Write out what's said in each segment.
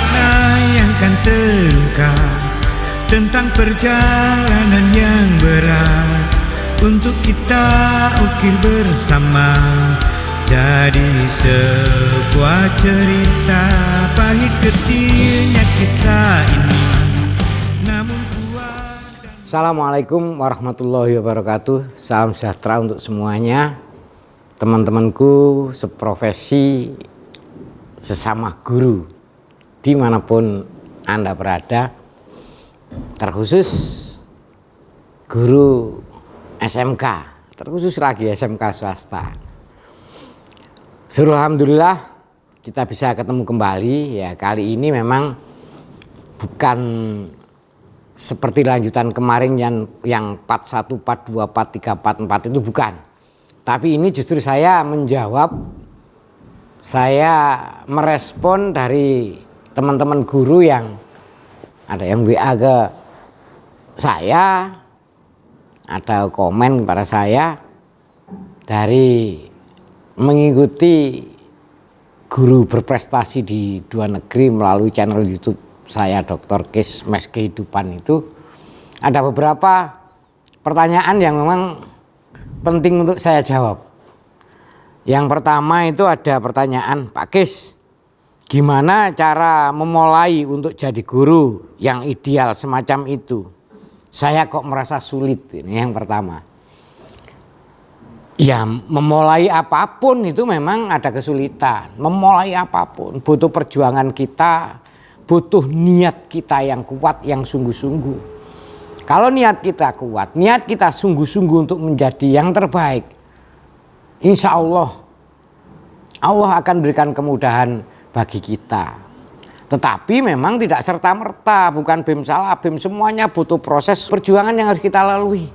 makna yang kan terungkap tentang perjalanan yang berat untuk kita ukir bersama. Jadi sebuah cerita pahit getirnya kisah ini, namun kuat. Assalamualaikum warahmatullahi wabarakatuh. Salam sejahtera untuk semuanya, teman-temanku seprofesi, sesama guru dimanapun Anda berada, terkhusus guru SMK, terkhusus lagi SMK swasta. Alhamdulillah kita bisa ketemu kembali ya. Kali ini memang bukan seperti lanjutan kemarin yang part 1, part 2, part 3, part 4 itu bukan. Tapi ini justru saya menjawab, saya merespon dari teman-teman guru yang ada yang WA ke saya, ada komen kepada saya dari mengikuti guru berprestasi di luar negeri melalui channel YouTube saya Dr. Kes Mes Kehidupan. Itu ada beberapa pertanyaan yang memang penting untuk saya jawab. Yang pertama itu ada pertanyaan, Pak Kes, gimana cara memulai untuk jadi guru yang ideal semacam itu? Saya kok merasa sulit. Ini yang pertama. Ya, memulai apapun itu memang ada kesulitan. Memulai apapun butuh perjuangan kita, butuh niat kita yang kuat, yang sungguh-sungguh. Kalau niat kita kuat, niat kita sungguh-sungguh untuk menjadi yang terbaik, insya Allah akan berikan kemudahan bagi kita. Tetapi memang tidak serta-merta, bukan bim salah bim, semuanya butuh proses perjuangan yang harus kita lalui.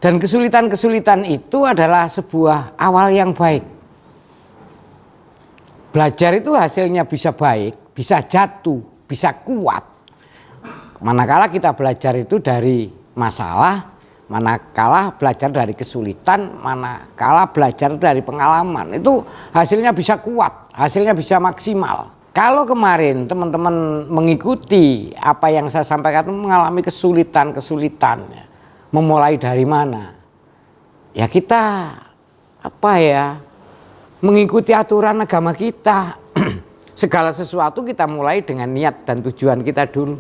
Dan kesulitan-kesulitan itu adalah sebuah awal yang baik. Belajar itu hasilnya bisa baik, bisa jatuh, bisa kuat. Manakala kita belajar itu dari masalah, manakala belajar dari kesulitan, manakala belajar dari pengalaman, itu hasilnya bisa kuat, hasilnya bisa maksimal. Kalau kemarin teman-teman mengikuti apa yang saya sampaikan, mengalami kesulitan-kesulitan, memulai dari mana? Ya kita mengikuti aturan agama kita. Segala sesuatu kita mulai dengan niat dan tujuan kita dulu.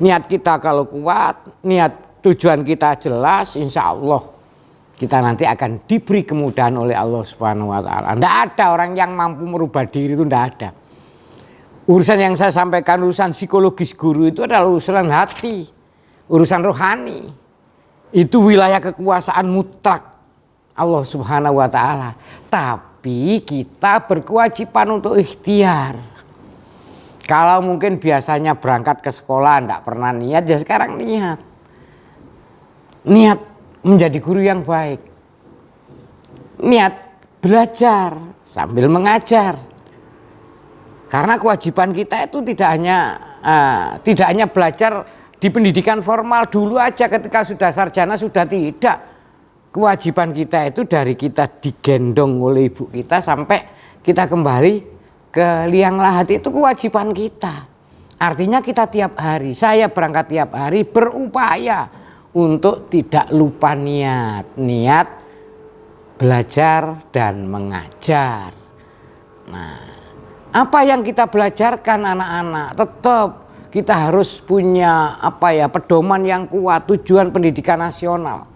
Niat kita kalau kuat, niat tujuan kita jelas, insya Allah kita nanti akan diberi kemudahan oleh Allah Subhanahu Wa Taala. Tidak ada orang yang mampu merubah diri, itu tidak ada. Urusan yang saya sampaikan, urusan psikologis guru itu adalah urusan hati, urusan rohani. Itu wilayah kekuasaan mutlak Allah Subhanahu Wa Taala. Tapi kita berkewajiban untuk ikhtiar. Kalau mungkin biasanya berangkat ke sekolah tidak pernah niat, ya sekarang niat. Niat menjadi guru yang baik. Niat belajar sambil mengajar. Karena kewajiban kita itu tidak hanya belajar di pendidikan formal dulu aja, ketika sudah sarjana sudah tidak. Kewajiban kita itu dari kita digendong oleh ibu kita sampai kita kembali ke liang lahat, itu kewajiban kita. Artinya kita tiap hari, saya berangkat tiap hari berupaya untuk tidak lupa niat belajar dan mengajar. Nah, apa yang kita belajarkan anak-anak, tetap kita harus punya pedoman yang kuat, tujuan pendidikan nasional.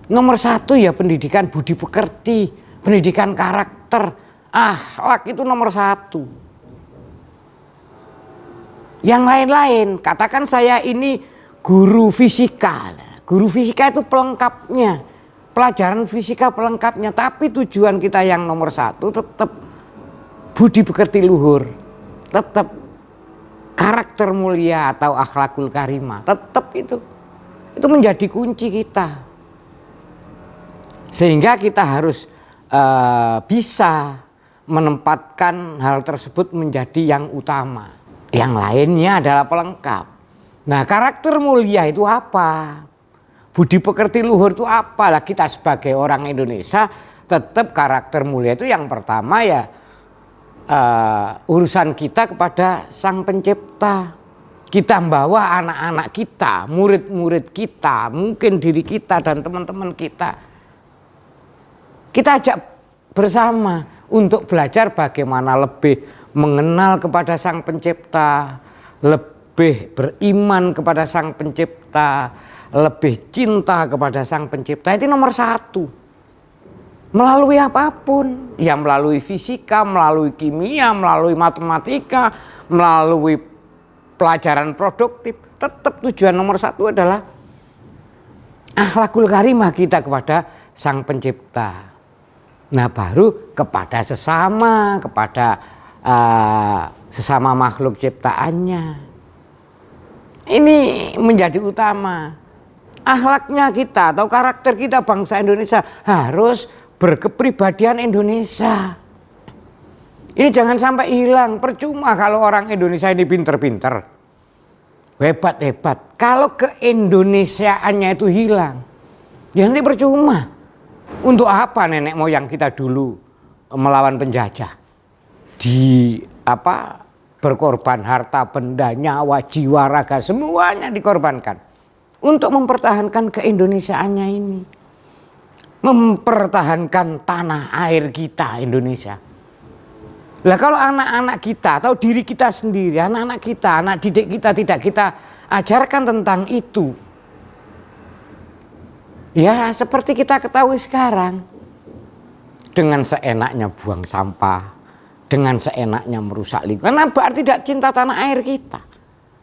Nomor 1 ya pendidikan budi pekerti, pendidikan karakter, akhlak itu nomor 1. Yang lain-lain, katakan saya ini guru fisika. Guru fisika itu pelengkapnya, pelajaran fisika pelengkapnya. Tapi tujuan kita yang nomor 1 tetap budi pekerti luhur, tetap karakter mulia atau akhlakul karimah, tetap itu menjadi kunci kita. Sehingga kita harus bisa menempatkan hal tersebut menjadi yang utama. Yang lainnya adalah pelengkap. Nah, karakter mulia itu apa? Budi pekerti luhur itu apa? Lah kita sebagai orang Indonesia tetap karakter mulia itu yang pertama ya urusan kita kepada Sang Pencipta. Kita membawa anak-anak kita, murid-murid kita, mungkin diri kita dan teman-teman kita. Kita ajak bersama untuk belajar bagaimana lebih mengenal kepada Sang Pencipta, lebih beriman kepada Sang Pencipta, lebih cinta kepada Sang Pencipta. Itu nomor satu. Melalui apapun, ya melalui fisika, melalui kimia, melalui matematika, melalui pelajaran produktif, tetap tujuan nomor satu adalah akhlakul karimah kita kepada Sang Pencipta. Nah, baru kepada sesama, kepada sesama makhluk ciptaannya. Ini menjadi utama. Akhlaknya kita atau karakter kita bangsa Indonesia harus berkepribadian Indonesia. Ini jangan sampai hilang. Percuma kalau orang Indonesia ini pinter-pinter, hebat-hebat. Kalau keindonesiaannya itu hilang, ya nanti percuma. Untuk apa nenek moyang kita dulu melawan penjajah? Berkorban harta, benda, nyawa, jiwa, raga, semuanya dikorbankan untuk mempertahankan keindonesiaannya ini. Mempertahankan tanah air kita Indonesia. Lah kalau anak-anak kita atau diri kita sendiri, anak-anak kita, anak didik kita tidak kita ajarkan tentang itu. Ya seperti kita ketahui sekarang. Dengan seenaknya buang sampah, dengan seenaknya merusak lingkungan. Karena berarti tidak cinta tanah air kita.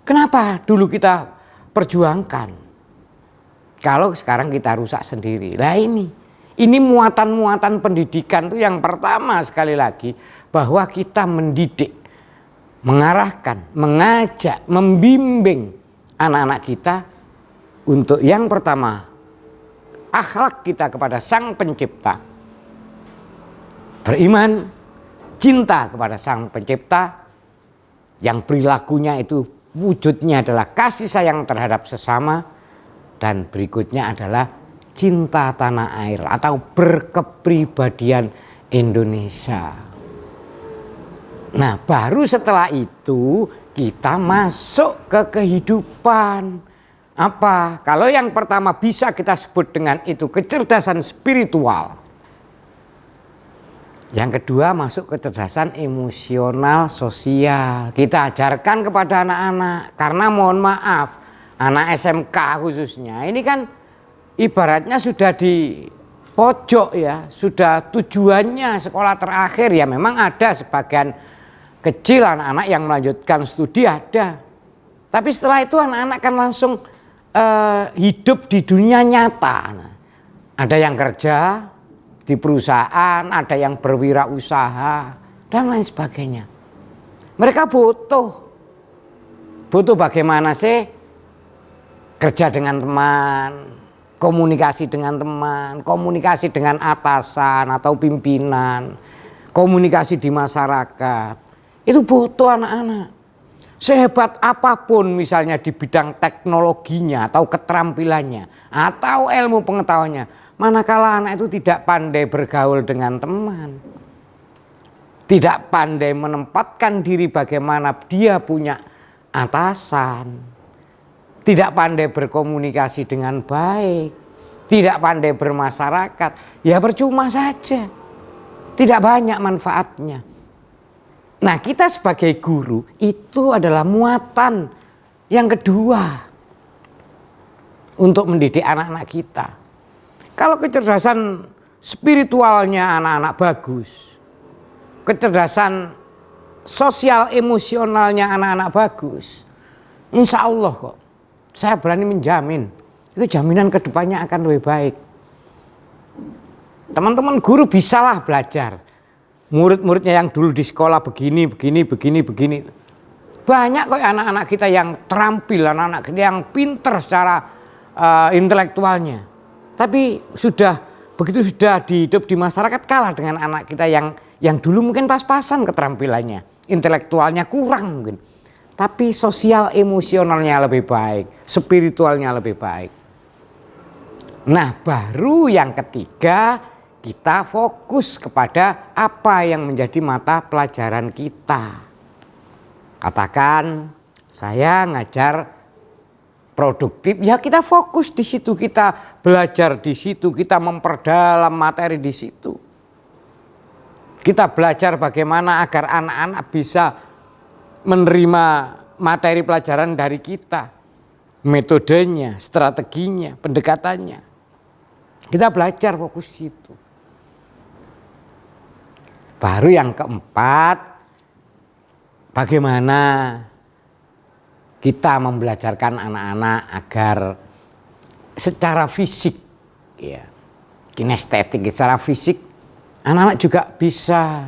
Kenapa dulu kita perjuangkan? Kalau sekarang kita rusak sendiri. Lah ini muatan-muatan pendidikan itu yang pertama sekali lagi. Bahwa kita mendidik, mengarahkan, mengajak, membimbing anak-anak kita untuk yang pertama, akhlak kita kepada Sang Pencipta. Beriman, cinta kepada Sang Pencipta, yang perilakunya itu wujudnya adalah kasih sayang terhadap sesama, dan berikutnya adalah cinta tanah air atau berkepribadian Indonesia. Nah, baru setelah itu kita masuk ke kehidupan. Apa? Kalau yang pertama bisa kita sebut dengan itu kecerdasan spiritual. Yang kedua masuk kecerdasan emosional sosial. Kita ajarkan kepada anak-anak. Karena mohon maaf, anak SMK khususnya ini kan ibaratnya sudah di pojok ya. Sudah tujuannya sekolah terakhir ya, memang ada sebagian kecil anak-anak yang melanjutkan studi ada. Tapi setelah itu anak-anak kan langsung hidup di dunia nyata. Nah, ada yang kerja di perusahaan, ada yang berwirausaha dan lain sebagainya. Mereka butuh bagaimana sih kerja dengan teman, komunikasi dengan teman, komunikasi dengan atasan atau pimpinan, komunikasi di masyarakat. Itu butuh anak-anak. Sehebat apapun misalnya di bidang teknologinya atau keterampilannya atau ilmu pengetahuannya, manakala anak itu tidak pandai bergaul dengan teman, tidak pandai menempatkan diri bagaimana dia punya atasan, tidak pandai berkomunikasi dengan baik, tidak pandai bermasyarakat, ya percuma saja, tidak banyak manfaatnya. Nah, kita sebagai guru itu adalah muatan yang kedua untuk mendidik anak-anak kita. Kalau kecerdasan spiritualnya anak-anak bagus, kecerdasan sosial emosionalnya anak-anak bagus, insya Allah kok saya berani menjamin itu jaminan kedepannya akan lebih baik. Teman-teman guru bisalah belajar. Murid-muridnya yang dulu di sekolah begini. Banyak kok anak-anak kita yang terampil, anak-anak kita yang pinter secara intelektualnya. Tapi begitu sudah hidup di masyarakat kalah dengan anak kita yang dulu mungkin pas-pasan keterampilannya. Intelektualnya kurang mungkin. Tapi sosial emosionalnya lebih baik, spiritualnya lebih baik. Nah, baru yang ketiga kita fokus kepada apa yang menjadi mata pelajaran kita. Katakan saya ngajar produktif, ya kita fokus di situ, kita belajar di situ, kita memperdalam materi di situ. Kita belajar bagaimana agar anak-anak bisa menerima materi pelajaran dari kita, metodenya, strateginya, pendekatannya. Kita belajar fokus situ. Baru yang keempat, bagaimana kita membelajarkan anak-anak agar secara fisik, ya, kinestetik, secara fisik, anak-anak juga bisa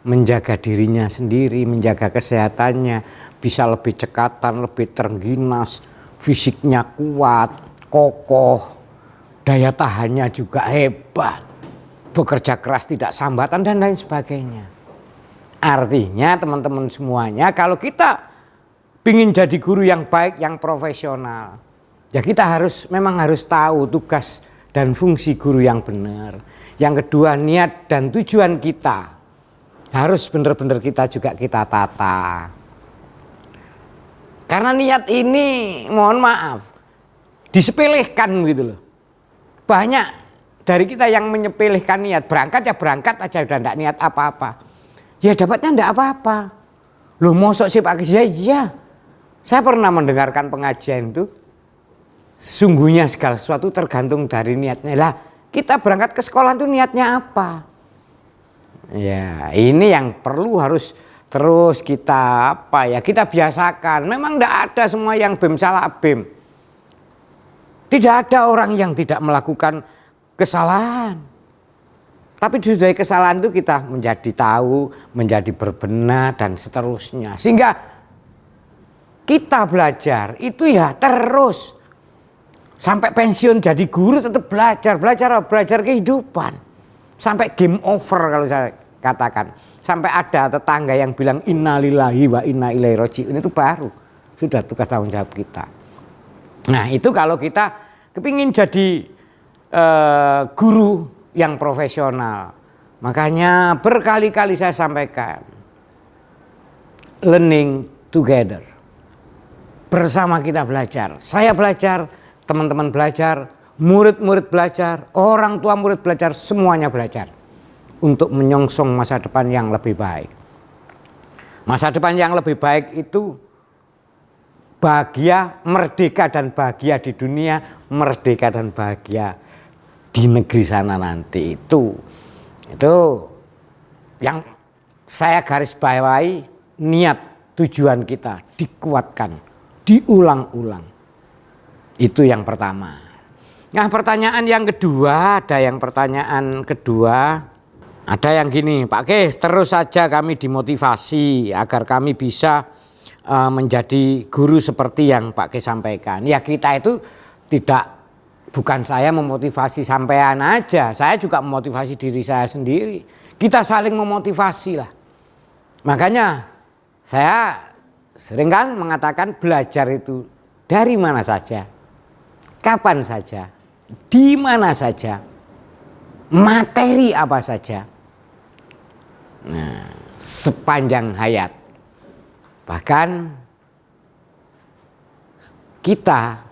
menjaga dirinya sendiri, menjaga kesehatannya, bisa lebih cekatan, lebih terengginas, fisiknya kuat, kokoh, daya tahannya juga hebat, bekerja keras tidak sambatan dan lain sebagainya. Artinya teman-teman semuanya, kalau kita ingin jadi guru yang baik, yang profesional, ya kita memang harus tahu tugas dan fungsi guru yang benar. Yang kedua, niat dan tujuan kita harus benar-benar kita tata. Karena niat ini, mohon maaf, disepelekan gitu loh. Banyak dari kita yang menyepelekan niat, berangkat aja udah enggak niat apa-apa. Ya dapatnya enggak apa-apa. Loh mosok sih Pak Kis? Ya. Saya pernah mendengarkan pengajian itu. Sungguhnya segala sesuatu tergantung dari niatnya. Lah, kita berangkat ke sekolah itu niatnya apa? Ya, ini yang perlu harus terus kita kita biasakan. Memang enggak ada semua yang BEM salah BEM. Tidak ada orang yang tidak melakukan kesalahan. Tapi dari kesalahan itu kita menjadi tahu, menjadi berbenah dan seterusnya. Sehingga kita belajar itu ya terus. Sampai pensiun jadi guru tetap belajar kehidupan. Sampai game over kalau saya katakan. Sampai ada tetangga yang bilang innalillahi wa inna ilaihi raji'un, itu baru sudah tugas tanggung jawab kita. Nah itu kalau kita kepingin jadi guru yang profesional, makanya berkali-kali saya sampaikan learning together, bersama kita belajar. Saya belajar, teman-teman belajar, murid-murid belajar, orang tua murid belajar, semuanya belajar untuk menyongsong masa depan yang lebih baik. Masa depan yang lebih baik itu bahagia, merdeka dan bahagia di dunia, merdeka dan bahagia di negeri sana nanti. Itu yang saya garis bawahi, niat tujuan kita dikuatkan, diulang-ulang. Itu yang pertama. Nah pertanyaan yang kedua, ada yang gini, Pak Kis, terus saja kami dimotivasi agar kami bisa menjadi guru seperti yang Pak Kis sampaikan. Ya kita itu bukan saya memotivasi sampean aja, saya juga memotivasi diri saya sendiri. Kita saling memotivasi lah. Makanya saya sering kan mengatakan belajar itu dari mana saja, kapan saja, di mana saja, materi apa saja. Nah, sepanjang hayat. Bahkan kita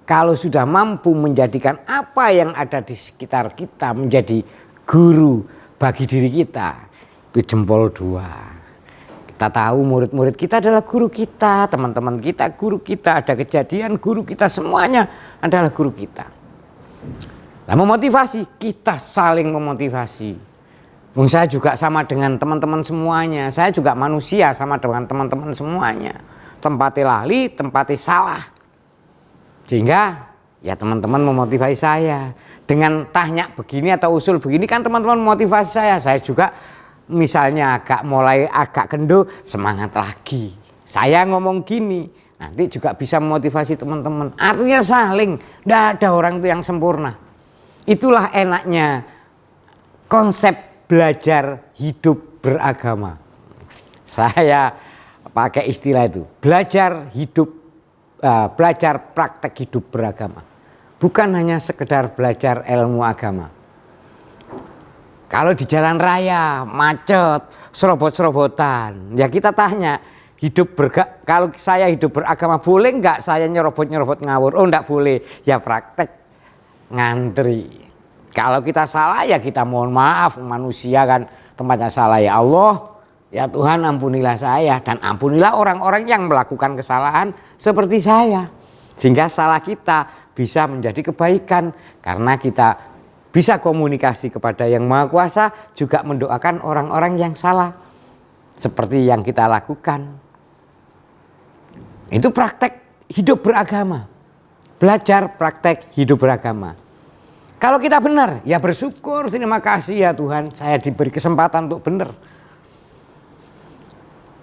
kalau sudah mampu menjadikan apa yang ada di sekitar kita menjadi guru bagi diri kita, itu jempol 2. Kita tahu murid-murid kita adalah guru kita, teman-teman kita guru kita, ada kejadian guru kita, semuanya adalah guru kita. Nah, memotivasi, kita saling memotivasi. Saya juga sama dengan teman-teman semuanya. Saya juga manusia sama dengan teman-teman semuanya. Tempatnya lali, tempatnya salah. Sehingga ya teman-teman memotivasi saya. Dengan tanya begini atau usul begini kan teman-teman memotivasi saya. Saya juga misalnya mulai agak kendo, semangat lagi. Saya ngomong gini, nanti juga bisa memotivasi teman-teman. Artinya saling, tidak ada orang itu yang sempurna. Itulah enaknya konsep belajar hidup beragama. Saya pakai istilah itu, belajar praktek hidup beragama. Bukan hanya sekedar belajar ilmu agama. Kalau di jalan raya macet, serobot-serobotan, ya kita tanya, kalau saya hidup beragama boleh nggak saya nyerobot-nyerobot ngawur? Oh nggak boleh, ya praktek ngantri. Kalau kita salah ya kita mohon maaf, manusia kan tempatnya salah, ya Allah, ya Tuhan ampunilah saya dan ampunilah orang-orang yang melakukan kesalahan seperti saya. Sehingga salah kita bisa menjadi kebaikan karena kita bisa komunikasi kepada Yang Maha Kuasa, juga mendoakan orang-orang yang salah seperti yang kita lakukan. Itu praktek hidup beragama. Belajar praktek hidup beragama. Kalau kita benar, ya bersyukur, terima kasih ya Tuhan, saya diberi kesempatan untuk benar.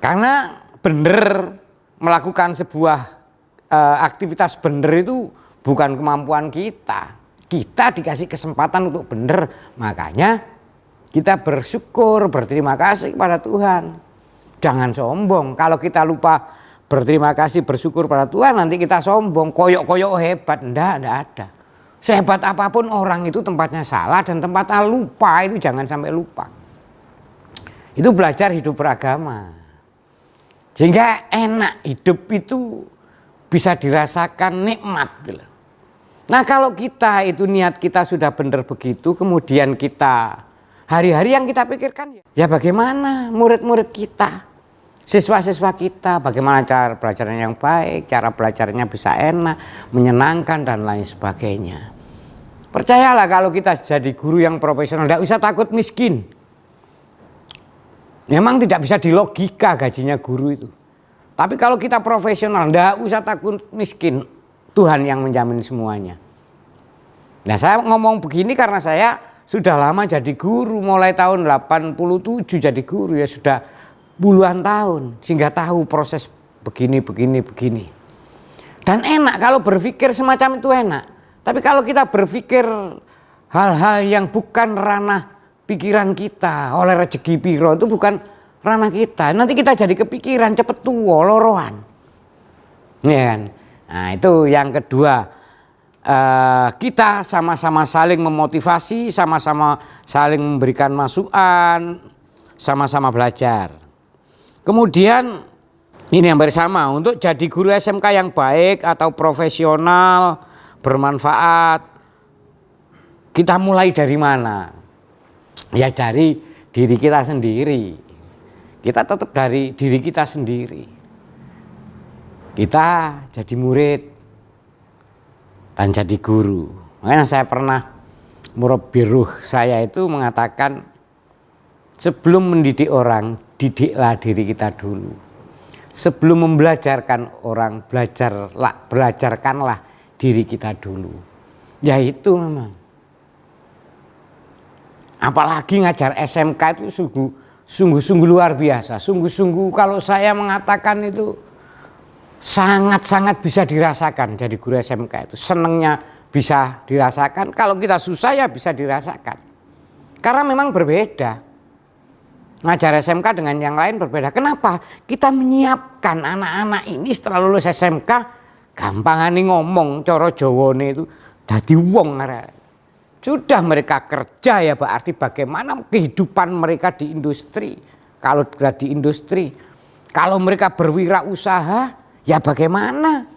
Karena benar, melakukan sebuah aktivitas benar itu bukan kemampuan kita. Kita dikasih kesempatan untuk benar, makanya kita bersyukur, berterima kasih kepada Tuhan. Jangan sombong. Kalau kita lupa berterima kasih, bersyukur pada Tuhan, nanti kita sombong, koyok-koyok hebat. Enggak ada. Sehebat apapun orang itu tempatnya salah dan tempatnya lupa, itu jangan sampai lupa. Itu belajar hidup beragama. Sehingga enak, hidup itu bisa dirasakan nikmat gitu. Nah kalau kita itu niat kita sudah benar begitu, kemudian kita hari-hari yang kita pikirkan ya bagaimana murid-murid kita, siswa-siswa kita, bagaimana cara belajarnya yang baik, cara belajarnya bisa enak, menyenangkan dan lain sebagainya. Percayalah kalau kita jadi guru yang profesional, tidak usah takut miskin. Memang tidak bisa dilogika gajinya guru itu. Tapi kalau kita profesional, tidak usah takut miskin. Tuhan yang menjamin semuanya. Nah saya ngomong begini karena saya sudah lama jadi guru, mulai tahun 87 jadi guru, ya sudah puluhan tahun, sehingga tahu proses begini. Dan enak kalau berpikir semacam itu enak. Tapi kalau kita berpikir hal-hal yang bukan ranah pikiran kita, oleh rezeki piro, itu bukan ranah kita. Nanti kita jadi kepikiran, cepet tua, lorohan. Ya kan? Nah itu yang kedua, kita sama-sama saling memotivasi, sama-sama saling memberikan masukan, sama-sama belajar. Kemudian ini yang bersama untuk jadi guru SMK yang baik atau profesional, bermanfaat. Kita mulai dari mana? Ya dari diri kita sendiri. Kita tetap dari diri kita sendiri. Kita jadi murid dan jadi guru. Makanya saya pernah murabbi ruh saya itu mengatakan, sebelum mendidik orang, didiklah diri kita dulu. Sebelum membelajarkan orang, belajarkanlah diri kita dulu. Ya itu memang. Apalagi ngajar SMK itu sungguh-sungguh luar biasa. Sungguh-sungguh kalau saya mengatakan itu sangat-sangat bisa dirasakan jadi guru SMK itu. Senangnya bisa dirasakan, kalau kita susah ya bisa dirasakan. Karena memang berbeda. Ngajar SMK dengan yang lain berbeda. Kenapa? Kita menyiapkan anak-anak ini setelah lulus SMK, gampangane ngomong coro Jawane itu dadi wong. Sudah mereka kerja ya berarti bagaimana kehidupan mereka di industri. Kalau di industri, kalau mereka berwirausaha, ya bagaimana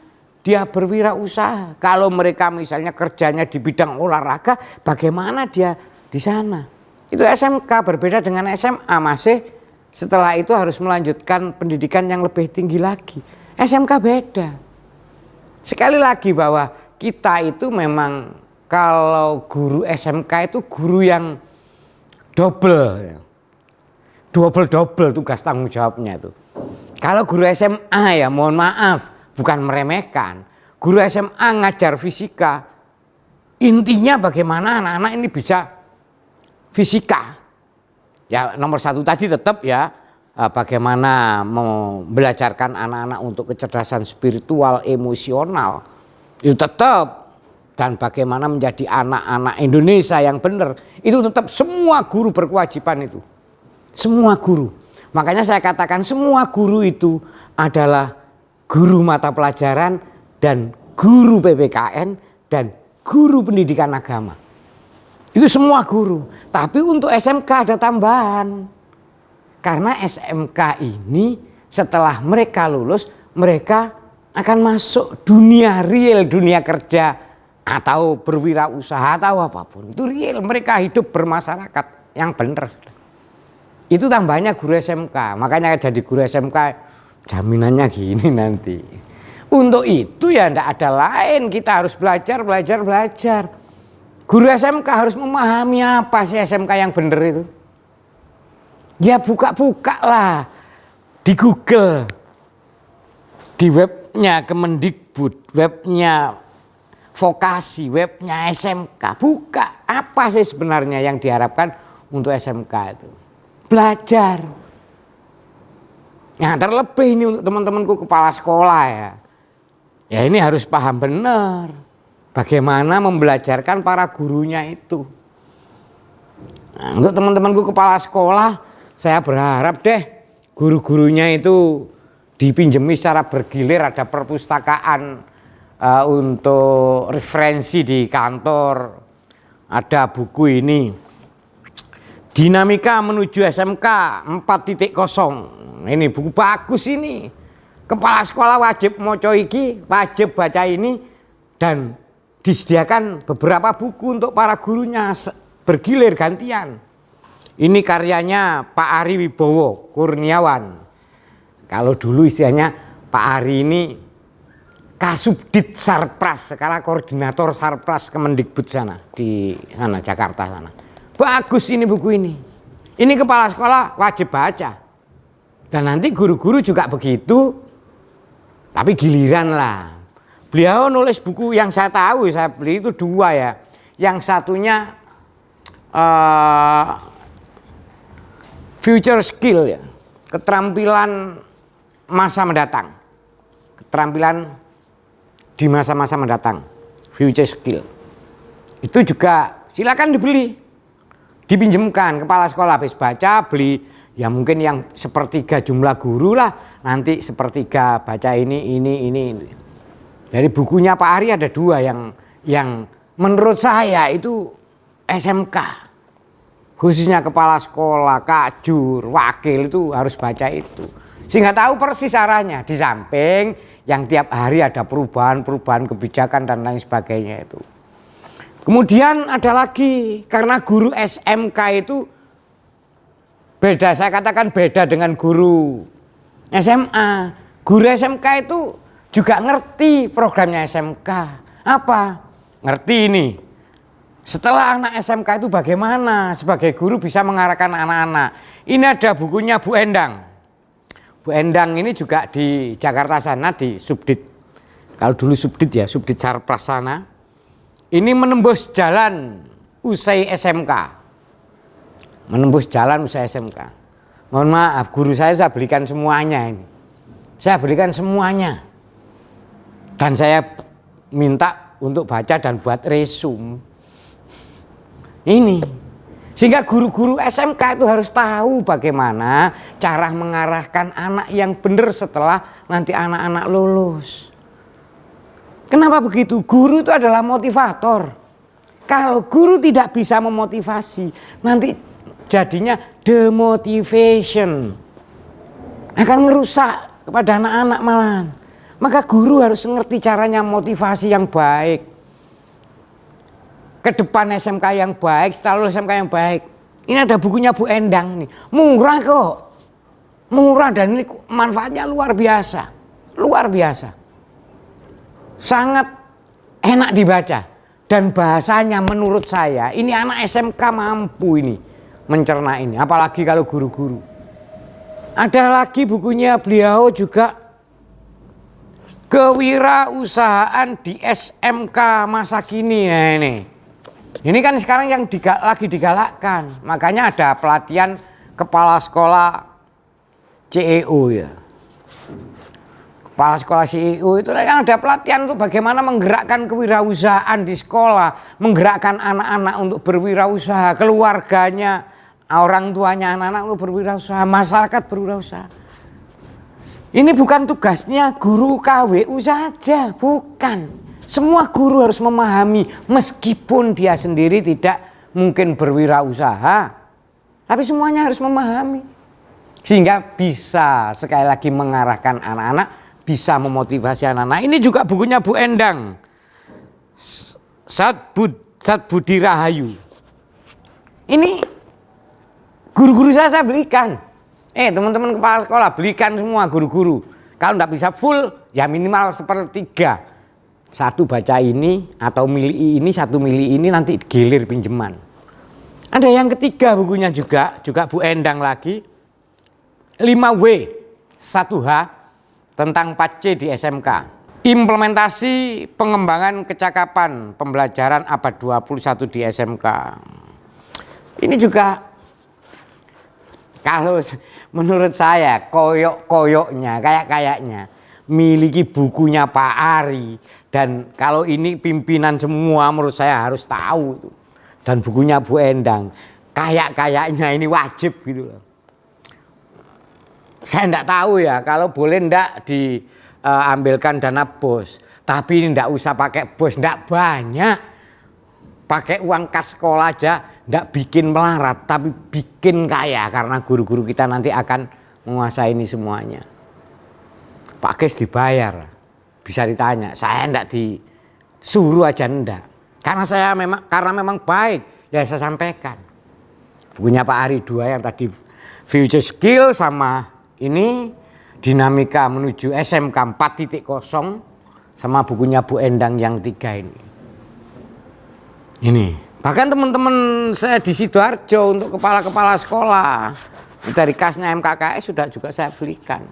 dia berwirausaha. Kalau mereka misalnya kerjanya di bidang olahraga, bagaimana dia di sana. Itu SMK, berbeda dengan SMA, masih setelah itu harus melanjutkan pendidikan yang lebih tinggi lagi. SMK beda. Sekali lagi bahwa kita itu memang kalau guru SMK itu guru yang double tugas tanggung jawabnya itu. Kalau guru SMA ya mohon maaf, bukan meremehkan. Guru SMA ngajar fisika, intinya bagaimana anak-anak ini bisa fisika. Ya nomor satu tadi tetap ya bagaimana belajarkan anak-anak untuk kecerdasan spiritual, emosional. Itu tetap. Dan bagaimana menjadi anak-anak Indonesia yang benar. Itu tetap semua guru berkewajiban itu. Semua guru. Makanya saya katakan semua guru itu adalah guru mata pelajaran dan guru PPKN dan guru pendidikan agama. Itu semua guru. Tapi untuk SMK ada tambahan. Karena SMK ini setelah mereka lulus, mereka akan masuk dunia real, dunia kerja atau berwirausaha atau apapun. Itu real, mereka hidup bermasyarakat yang benar. Itu tambahnya guru SMK. Makanya jadi guru SMK jaminannya gini nanti. Untuk itu ya tidak ada lain, kita harus belajar. Guru SMK harus memahami apa sih SMK yang benar itu. Ya buka-buka lah di Google, di webnya Kemendikbud, webnya vokasi, webnya SMK. Buka apa sih sebenarnya yang diharapkan untuk SMK itu. Belajar. Nah, terlebih ini untuk teman-temanku kepala sekolah ya. Ya ini harus paham benar bagaimana membelajarkan para gurunya itu. Nah, untuk teman-temanku kepala sekolah, saya berharap deh guru-gurunya itu dipinjemi secara bergilir, ada perpustakaan untuk referensi di kantor. Ada buku ini, Dinamika Menuju SMK 4.0. Ini buku bagus ini. Kepala sekolah wajib moco iki, wajib baca ini, dan disediakan beberapa buku untuk para gurunya bergilir gantian. Ini karyanya Pak Ari Wibowo Kurniawan. Kalau dulu istilahnya Pak Ari ini Kasubdit Sarpras, sekarang koordinator Sarpras Kemendikbud sana, di sana Jakarta sana. Bagus ini buku ini. Ini kepala sekolah wajib baca. Dan nanti guru-guru juga begitu, tapi giliran lah. Beliau nulis buku yang saya tahu, saya beli itu 2 ya. Yang satunya future skill ya, keterampilan masa mendatang. Keterampilan di masa-masa mendatang, future skill. Itu juga silakan dibeli. Dipinjemkan, kepala sekolah habis baca, beli ya mungkin yang 1/3 jumlah guru lah, nanti 1/3 baca ini. Dari bukunya Pak Ari ada 2 yang menurut saya itu SMK. Khususnya kepala sekolah, kajur, wakil itu harus baca itu. Sehingga tahu persis arahnya. Di samping yang tiap hari ada perubahan kebijakan dan lain sebagainya itu. Kemudian ada lagi, karena guru SMK itu beda, saya katakan beda dengan guru SMA. Guru SMK itu juga ngerti programnya SMK. Apa? Ngerti ini. Setelah anak SMK itu bagaimana sebagai guru bisa mengarahkan anak-anak. Ini ada bukunya Bu Endang. Bu Endang ini juga di Jakarta sana, di Subdit. Kalau dulu Subdit ya, Subdit Sarpras sana. Ini menembus jalan usai SMK. Menembus jalan usai SMK. Mohon maaf, guru saya belikan semuanya ini. Saya belikan semuanya. Dan saya minta untuk baca dan buat resume. Ini. Sehingga guru-guru SMK itu harus tahu bagaimana cara mengarahkan anak yang benar setelah nanti anak-anak lulus. Kenapa begitu? Guru itu adalah motivator. Kalau guru tidak bisa memotivasi, nanti jadinya demotivation. Akan ngerusak kepada anak-anak malahan. Maka guru harus ngerti caranya motivasi yang baik. Ke depan SMK yang baik, setelah lulus SMK yang baik. Ini ada bukunya Bu Endang nih. Murah kok. Murah dan ini manfaatnya luar biasa. Luar biasa. Sangat enak dibaca. Dan bahasanya menurut saya, ini anak SMK mampu ini mencerna ini. Apalagi kalau guru-guru. Ada lagi bukunya beliau juga, Kewirausahaan di SMK Masa Kini. Nah ini kan sekarang yang lagi digalakkan. Makanya ada pelatihan kepala sekolah CEO ya. Kepala sekolah CEO itu kan ada pelatihan untuk bagaimana menggerakkan kewirausahaan di sekolah, menggerakkan anak-anak untuk berwirausaha, keluarganya, orang tuanya anak-anak untuk berwirausaha, masyarakat berwirausaha. Ini bukan tugasnya guru KWU saja, bukan. Semua guru harus memahami meskipun dia sendiri tidak mungkin berwirausaha, tapi semuanya harus memahami. Sehingga bisa sekali lagi mengarahkan anak-anak, bisa memotivasi anak-anak. Ini juga bukunya Bu Endang, Zat Budi Rahayu. Ini guru-guru saya belikan. Teman-teman kepala sekolah belikan semua guru-guru. Kalau tidak bisa full, ya minimal 1/3. Satu baca ini atau milih ini, satu milih ini, nanti gilir pinjaman. Ada yang ketiga bukunya juga Bu Endang lagi. 5W 1H tentang 4C di SMK. Implementasi pengembangan kecakapan pembelajaran abad 21 di SMK. Ini juga kalau menurut saya koyok-koyoknya, kayaknya miliki bukunya Pak Ari. Dan kalau ini pimpinan semua menurut saya harus tahu. Dan bukunya Bu Endang, kayaknya ini wajib gitu loh. Saya enggak tahu ya, kalau boleh enggak diambilkan dana BOS. Tapi ini enggak usah pakai BOS, enggak banyak. Pakai uang kas sekolah aja, enggak bikin melarat, tapi bikin kaya. Karena guru-guru kita nanti akan menguasai ini semuanya. Pak Kes dibayar, bisa ditanya. Saya enggak disuruh aja enggak. Karena memang baik, ya saya sampaikan. Bukunya Pak Ari 2 yang tadi Future Skill sama ini dinamika menuju SMK 4.0 sama bukunya Bu Endang yang 3 ini. Ini bahkan teman-teman saya di Sidoarjo untuk kepala-kepala sekolah dari kasnya MKKS sudah juga saya belikan.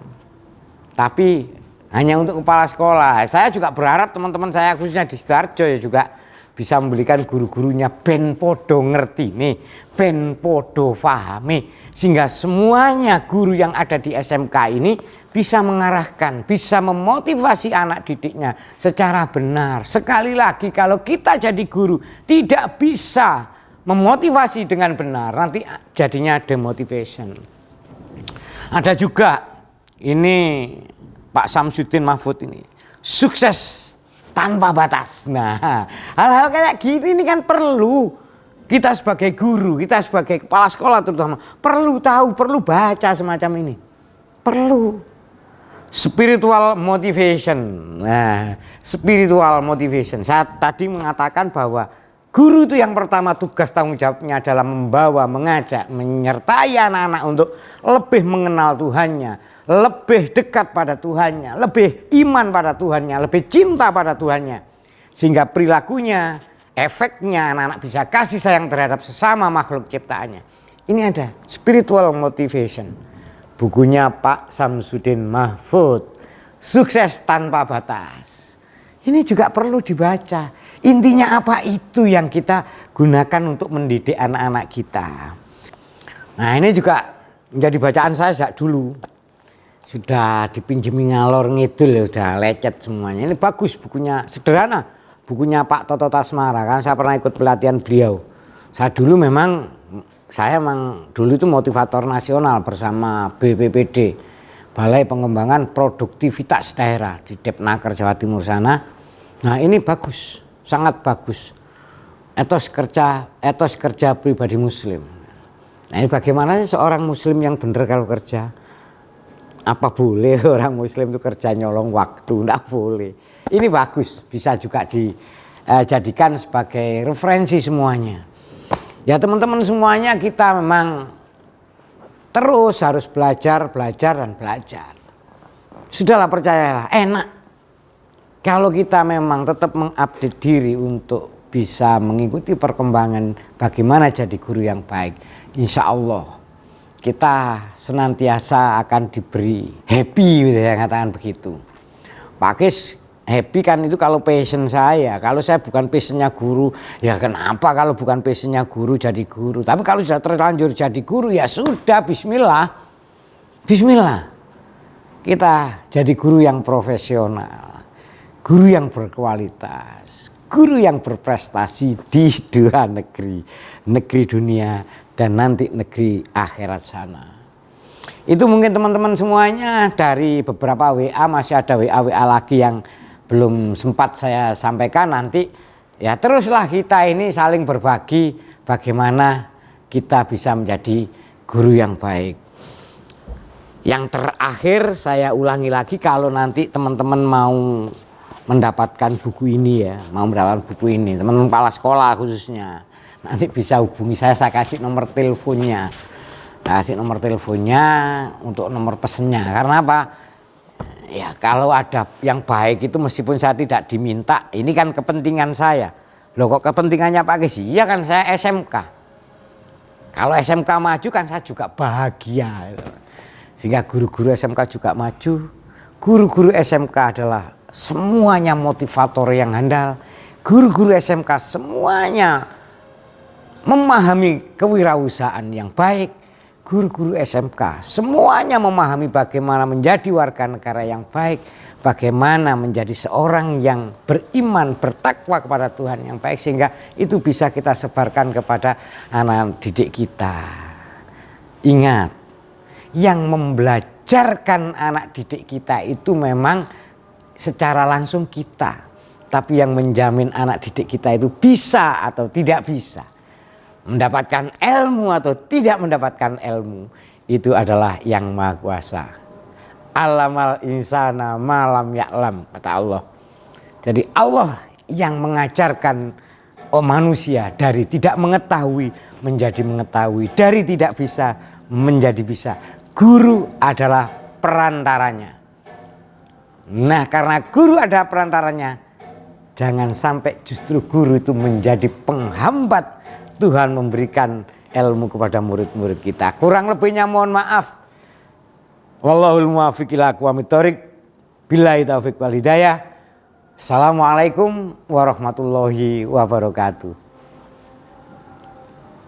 Tapi hanya untuk kepala sekolah. Saya juga berharap teman-teman saya khususnya di Sidoarjo ya juga bisa membelikan guru-gurunya ben podo ngerti nih, ben podo fahami, sehingga semuanya guru yang ada di SMK ini bisa mengarahkan, bisa memotivasi anak didiknya secara benar. Sekali lagi kalau kita jadi guru tidak bisa memotivasi dengan benar, nanti jadinya demotivation. Ada juga ini Pak Samsudin Mahfud ini, sukses tanpa batas. Nah, hal-hal kayak gini ini kan perlu kita sebagai guru, kita sebagai kepala sekolah terutama perlu tahu, perlu baca semacam ini. Perlu spiritual motivation. Nah, spiritual motivation. Saya tadi mengatakan bahwa guru itu yang pertama tugas tanggung jawabnya adalah membawa, mengajak, menyertai anak-anak untuk lebih mengenal Tuhannya, lebih dekat pada Tuhannya, lebih iman pada Tuhannya, lebih cinta pada Tuhannya. Sehingga perilakunya, efeknya anak-anak bisa kasih sayang terhadap sesama makhluk ciptaannya. Ini ada spiritual motivation. Bukunya Pak Samsudin Mahfud, Sukses Tanpa Batas. Ini juga perlu dibaca. Intinya apa itu yang kita gunakan untuk mendidik anak-anak kita. Nah ini juga menjadi bacaan saya sejak dulu. Sudah dipinjemi ngalor ngidul, udah lecet semuanya. Ini bagus bukunya, sederhana. Bukunya Pak Toto Tasmara, karena saya pernah ikut pelatihan beliau. Saya dulu dulu itu motivator nasional bersama BPPD, Balai Pengembangan Produktivitas Daerah di Depnaker Jawa Timur sana. Nah ini bagus, sangat bagus. Etos kerja pribadi Muslim. Nah ini bagaimana sih seorang Muslim yang benar kalau kerja? Apa boleh orang Muslim itu kerja nyolong waktu? Enggak boleh. Ini bagus, bisa juga dijadikan sebagai referensi semuanya. Ya teman-teman semuanya kita memang terus harus belajar dan belajar. Sudahlah percayalah, enak. Kalau kita memang tetap mengupdate diri untuk bisa mengikuti perkembangan bagaimana jadi guru yang baik, insya Allah kita senantiasa akan diberi happy gitu ya, katakan begitu. Pak Kis happy kan itu kalau passion saya. Kalau saya bukan passionnya guru, ya kenapa kalau bukan passionnya guru jadi guru. Tapi kalau sudah terlanjur jadi guru ya sudah, bismillah. Bismillah. Kita jadi guru yang profesional, guru yang berkualitas, guru yang berprestasi di dua negeri, negeri dunia dan nanti negeri akhirat sana. Itu mungkin teman-teman semuanya. Dari beberapa WA masih ada WA lagi yang belum sempat saya sampaikan. Nanti ya teruslah kita ini saling berbagi bagaimana kita bisa menjadi guru yang baik. Yang terakhir saya ulangi lagi, kalau nanti teman-teman mau mendapatkan buku ini ya, mau mendapatkan buku ini, teman-teman kepala sekolah khususnya, nanti bisa hubungi saya kasih nomor teleponnya. Kasih nomor teleponnya untuk nomor pesennya. Karena apa? Ya kalau ada yang baik itu meskipun saya tidak diminta, ini kan kepentingan saya. Loh kok kepentingannya Pak Kesi? Iya kan saya SMK. Kalau SMK maju kan saya juga bahagia. Sehingga guru-guru SMK juga maju. Guru-guru SMK adalah semuanya motivator yang handal. Guru-guru SMK semuanya memahami kewirausahaan yang baik. Guru-guru SMK semuanya memahami bagaimana menjadi warga negara yang baik, bagaimana menjadi seorang yang beriman, bertakwa kepada Tuhan yang baik, sehingga itu bisa kita sebarkan kepada anak didik kita. Ingat, yang membelajarkan anak didik kita itu memang secara langsung kita, tapi yang menjamin anak didik kita itu bisa atau tidak bisa mendapatkan ilmu atau tidak mendapatkan ilmu, itu adalah yang Maha Kuasa. Alamal insana malam ya'lam, kata Allah. Jadi Allah yang mengajarkan manusia dari tidak mengetahui menjadi mengetahui, dari tidak bisa menjadi bisa. Guru adalah perantaranya. Nah, karena guru adalah perantaranya, jangan sampai justru guru itu menjadi penghambat Tuhan memberikan ilmu kepada murid-murid kita. Kurang lebihnya mohon maaf. Wallahul muwaffiq ila aqwamit thoriq. Billahi taufiq wal hidayah. Assalamualaikum warahmatullahi wabarakatuh.